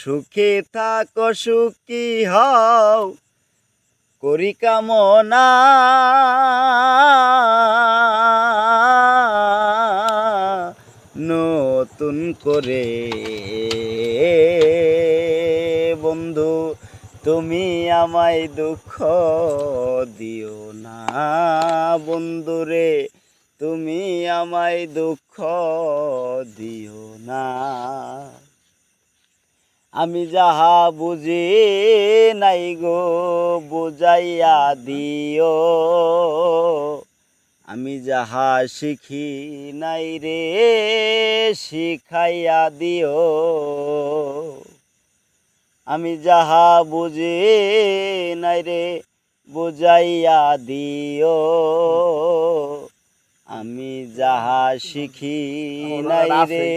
সুখে থাকো সুখী হও করি কামনা। নতুন করে বন্ধু তুমি আমায় দুঃখ দিও না, বন্ধুরে তুমি আমায় দুঃখ দিও না। আমি যাহা বুঝি নাই গো বুঝাইয়া দিও, আমি যাহা শিখি নাই রে শিখাইয়া দিও। আমি যাহা বুঝি নাই রে বুঝাইয়া দিও, আমি যাহা শিখি নাই রে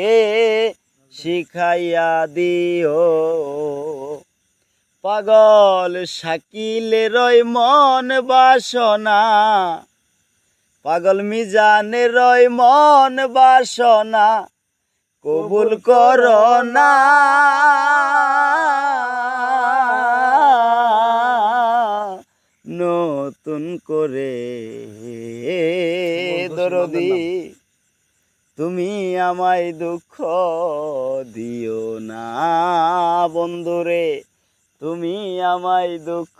শিখাইয়া দিও। পাগল শাকিলেরই মন বাসনা, পাগল মিজানেরই মন বাসনা কবুল করো না। নতুন করে দরদি তুমি আমায় দুঃখ দিও না, বন্ধুরে তুমি আমায় দুঃখ